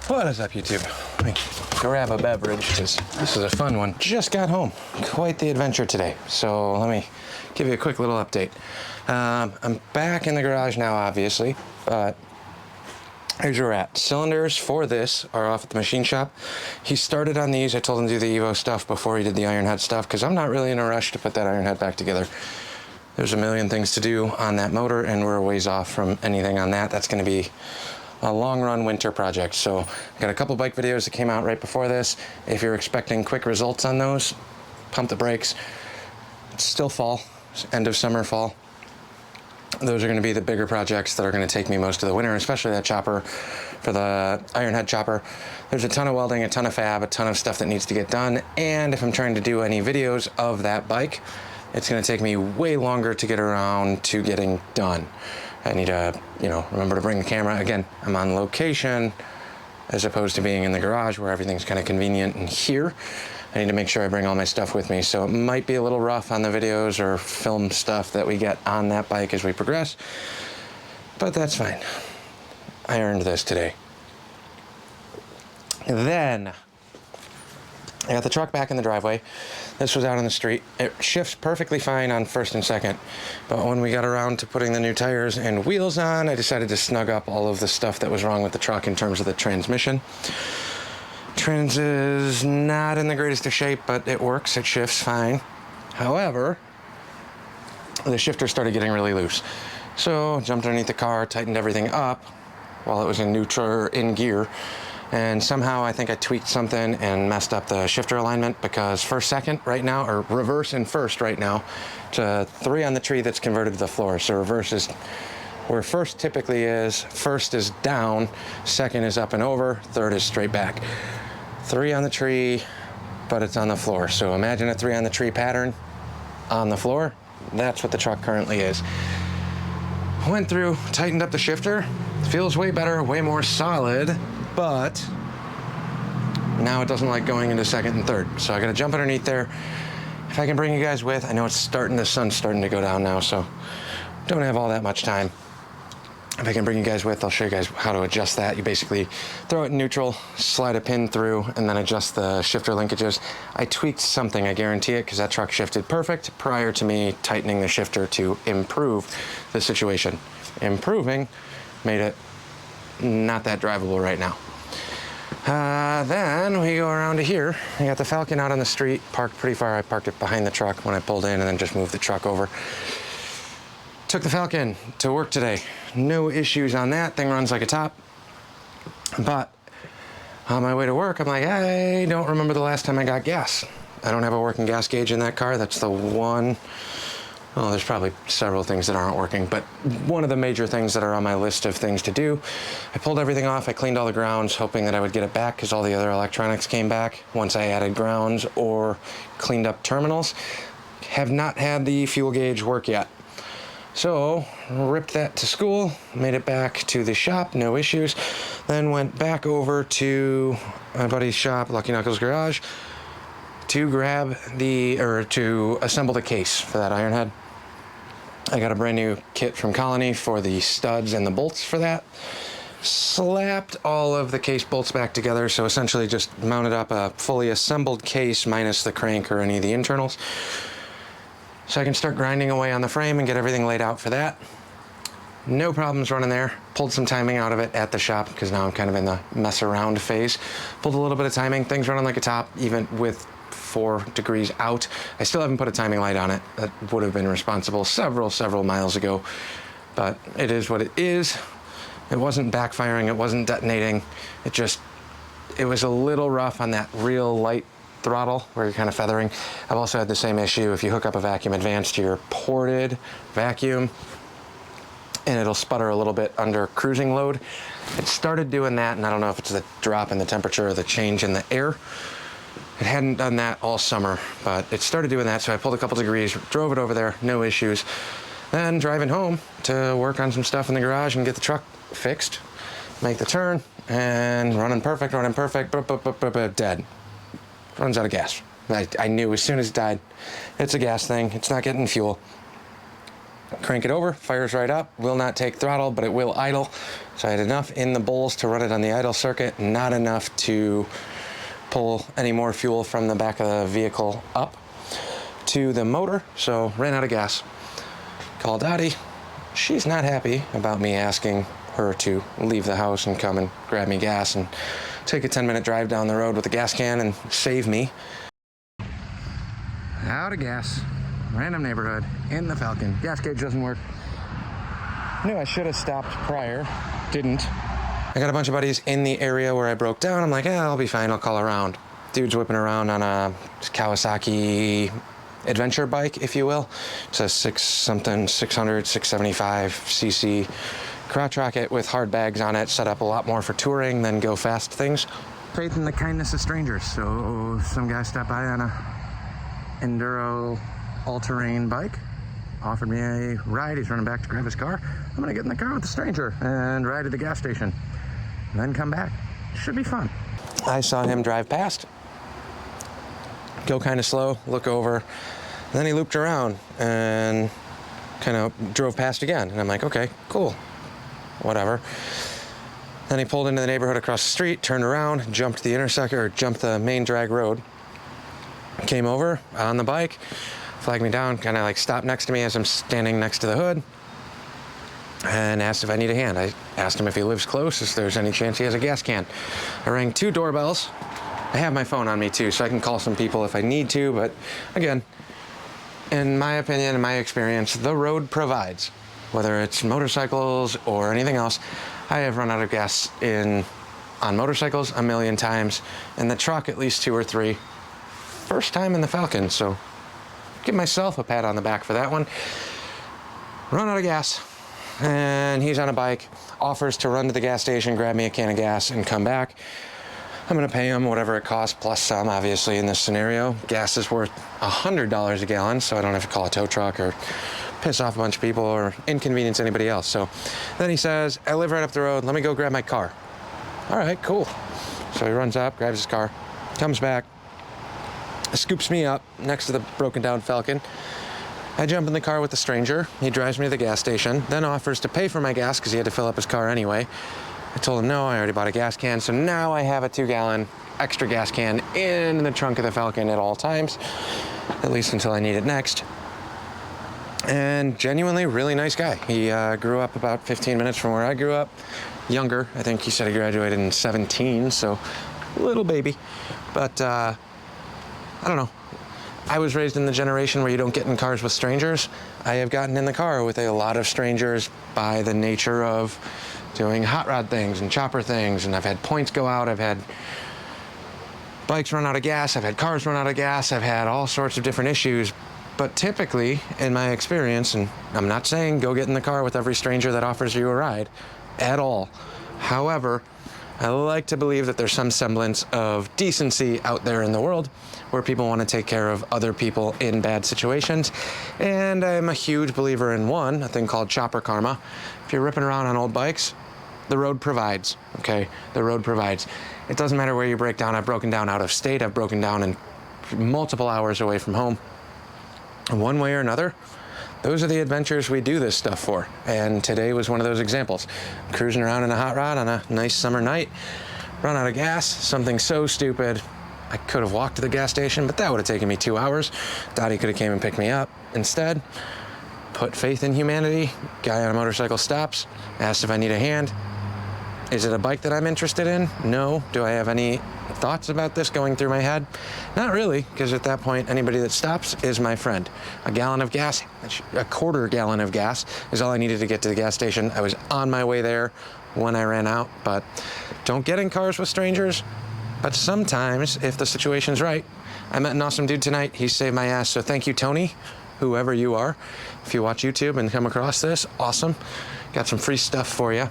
What is up, YouTube? Let me grab a beverage because this is a fun one. Just got home. Quite the adventure today. So let me give you a quick little update. I'm back in the garage now, obviously, but here's where we're at. Cylinders for this are off at the machine shop. He started on these. I told him to do the Evo stuff before he did the iron head stuff because I'm not really in a rush to put that iron head back together. There's a million things to do on that motor, and we're a ways off from anything on that. That's going to be a long run winter project. So I got a couple bike videos that came out right before this. If you're expecting quick results on those, pump the brakes. It's still fall, end of summer, fall. Those are going to be the bigger projects that are going to take me most of the winter, especially that chopper for the iron head chopper. There's a ton of welding, a ton of fab, a ton of stuff that needs to get done. And if I'm trying to do any videos of that bike, it's going to take me way longer to get around to getting done. I need to, remember to bring the camera. Again, I'm on location as opposed to being in the garage where everything's kind of convenient. And here, I need to make sure I bring all my stuff with me. So it might be a little rough on the videos or film stuff that we get on that bike as we progress, but that's fine. I earned this today. Then I got the truck back in the driveway. This was out on the street. It shifts perfectly fine on first and second, but when we got around to putting the new tires and wheels on, I decided to snug up all of the stuff that was wrong with the truck in terms of the transmission. Trans is not in the greatest of shape, but it works. It shifts fine. However, the shifter started getting really loose. So jumped underneath the car, tightened everything up while it was in neutral or in gear. And somehow I think I tweaked something and messed up the shifter alignment because first, second right now, or reverse and first right now, to 3 on the tree that's converted to the floor. So reverse is where first typically is, first is down, second is up and over, third is straight back. 3 on the tree, but it's on the floor. So imagine a 3 on the tree pattern on the floor. That's what the truck currently is. Went through, tightened up the shifter. Feels way better, way more solid, but now it doesn't like going into second and third. So I gotta jump underneath there. If I can bring you guys with, I know the sun's starting to go down now, so don't have all that much time. If I can bring you guys with, I'll show you guys how to adjust that. You basically throw it in neutral, slide a pin through, and then adjust the shifter linkages. I tweaked something, I guarantee it, because that truck shifted perfect prior to me tightening the shifter to improve the situation. Improving made it not that drivable right now. Then we go around to here. I got the Falcon out on the street, parked pretty far. I parked it behind the truck when I pulled in and then just moved the truck over. Took the Falcon to work today. No issues on that. Thing runs like a top. But on my way to work, I'm like, I don't remember the last time I got gas. I don't have a working gas gauge in that car. That's the one. Well, there's probably several things that aren't working, but one of the major things that are on my list of things to do. I pulled everything off. I cleaned all the grounds, hoping that I would get it back because all the other electronics came back once I added grounds or cleaned up terminals. Have not had the fuel gauge work yet. So, ripped that to school, made it back to the shop, no issues. Then went back over to my buddy's shop, Lucky Knuckles Garage, to to assemble the case for that iron head. I got a brand new kit from Colony for the studs and the bolts for that. Slapped all of the case bolts back together, so essentially just mounted up a fully assembled case minus the crank or any of the internals. So I can start grinding away on the frame and get everything laid out for that. No problems running there. Pulled some timing out of it at the shop because now I'm kind of in the mess around phase. Pulled a little bit of timing. Things running like a top, even with 4 degrees out. I still haven't put a timing light on it. That would have been responsible several miles ago, but it is what it is. It wasn't backfiring. It wasn't detonating. It was a little rough on that real light throttle where you're kind of feathering. I've also had the same issue if you hook up a vacuum advance to your ported vacuum and it'll sputter a little bit under cruising load. It started doing that, and I don't know if it's the drop in the temperature or the change in the air. It hadn't done that all summer, but it started doing that, so I pulled a couple degrees, drove it over there, no issues. Then driving home to work on some stuff in the garage and get the truck fixed, make the turn, and running perfect, dead. Runs out of gas. I knew as soon as it died, it's a gas thing, it's not getting fuel. Crank it over, fires right up, will not take throttle, but it will idle. So I had enough in the bowls to run it on the idle circuit, not enough to pull any more fuel from the back of the vehicle up to the motor, so ran out of gas. Called Dottie. She's not happy about me asking her to leave the house and come and grab me gas and take a 10-minute drive down the road with a gas can and save me. Out of gas. Random neighborhood in the Falcon. Gas gauge doesn't work. Knew I should have stopped prior. Didn't. I got a bunch of buddies in the area where I broke down. I'm like, I'll be fine. I'll call around. Dude's whipping around on a Kawasaki adventure bike, if you will. It's a 600, 675 cc crotch rocket with hard bags on it, set up a lot more for touring than go fast things. Faith in the kindness of strangers. So some guy stopped by on a enduro all-terrain bike, offered me a ride. He's running back to grab his car. I'm gonna get in the car with the stranger and ride to the gas station, and then come back. Should be fun. I saw him drive past, go kind of slow, look over, then he looped around and kind of drove past again. And I'm like, okay, cool, whatever. Then he pulled into the neighborhood across the street, turned around, jumped the intersection, or jumped the main drag road, came over on the bike, flagged me down, kind of like stopped next to me as I'm standing next to the hood, and asked if I need a hand. I asked him if he lives close, if there's any chance he has a gas can. I rang 2 doorbells. I have my phone on me too, so I can call some people if I need to, but again, in my opinion, in my experience, the road provides. Whether it's motorcycles or anything else, I have run out of gas on motorcycles a million times, in the truck at least 2 or 3. First time in the Falcon, so give myself a pat on the back for that one. Run out of gas, and he's on a bike, offers to run to the gas station, grab me a can of gas, and come back. I'm gonna pay him whatever it costs, plus some, obviously, in this scenario. Gas is worth $100 a gallon, so I don't have to call a tow truck or piss off a bunch of people or inconvenience anybody else. So then he says, I live right up the road, let me go grab my car. All right, cool. So he runs up, grabs his car, comes back, scoops me up next to the broken down Falcon. I jump in the car with the stranger. He drives me to the gas station, then offers to pay for my gas because he had to fill up his car anyway. I told him no, I already bought a gas can, so now I have a 2-gallon extra gas can in the trunk of the Falcon at all times, at least until I need it next. And genuinely really nice guy. He grew up about 15 minutes from where I grew up. Younger, I think he said he graduated in 17, so little baby. But I don't know. I was raised in the generation where you don't get in cars with strangers. I have gotten in the car with a lot of strangers by the nature of doing hot rod things and chopper things, and I've had points go out, I've had bikes run out of gas, I've had cars run out of gas, I've had all sorts of different issues. But typically, in my experience, and I'm not saying go get in the car with every stranger that offers you a ride at all. However, I like to believe that there's some semblance of decency out there in the world where people want to take care of other people in bad situations. And I'm a huge believer in a thing called chopper karma. If you're ripping around on old bikes, the road provides, okay? The road provides. It doesn't matter where you break down. I've broken down out of state. I've broken down in multiple hours away from home. One way or another, those are the adventures we do this stuff for. And today was one of those examples. Cruising around in a hot rod on a nice summer night, run out of gas, something so stupid. I could have walked to the gas station, but that would have taken me 2 hours. Dottie could have came and picked me up. Instead, put faith in humanity. Guy on a motorcycle stops, asked if I need a hand. Is it a bike that I'm interested in? No. Do I have any thoughts about this going through my head? Not really, because at that point, anybody that stops is my friend. A gallon of gas, a quarter gallon of gas is all I needed to get to the gas station. I was on my way there when I ran out, but don't get in cars with strangers. But sometimes, if the situation's right, I met an awesome dude tonight. He saved my ass, so thank you, Tony, whoever you are. If you watch YouTube and come across this, awesome. Got some free stuff for you.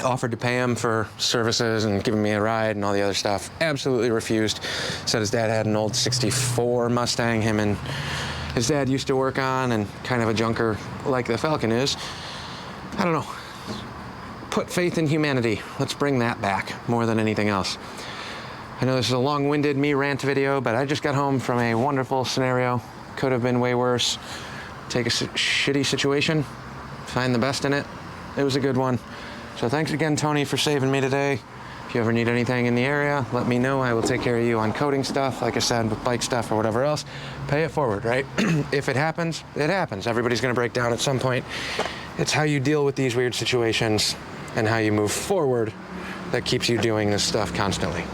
Offered to pay him for services and giving me a ride and all the other stuff. Absolutely refused. Said his dad had an old 64 Mustang him and his dad used to work on, and kind of a junker like the Falcon is. I don't know. Put faith in humanity. Let's bring that back more than anything else. I know this is a long-winded me rant video, but I just got home from a wonderful scenario. Could have been way worse. take a shitty situation, find the best in it. It was a good one. So thanks again, Tony, for saving me today. If you ever need anything in the area, let me know. I will take care of you on coating stuff, like I said, with bike stuff or whatever else. Pay it forward, right? If it happens, it happens. Everybody's gonna break down at some point. It's how you deal with these weird situations and how you move forward that keeps you doing this stuff constantly.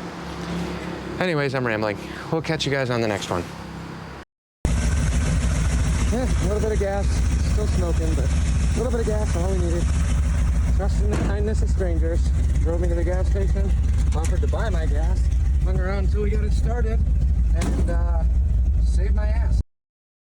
Anyways, I'm rambling. We'll catch you guys on the next one. Yeah, a little bit of gas, still smoking, but a little bit of gas, all we needed. Trusting the kindness of strangers. Drove me to the gas station, offered to buy my gas, hung around until we got it started, and saved my ass.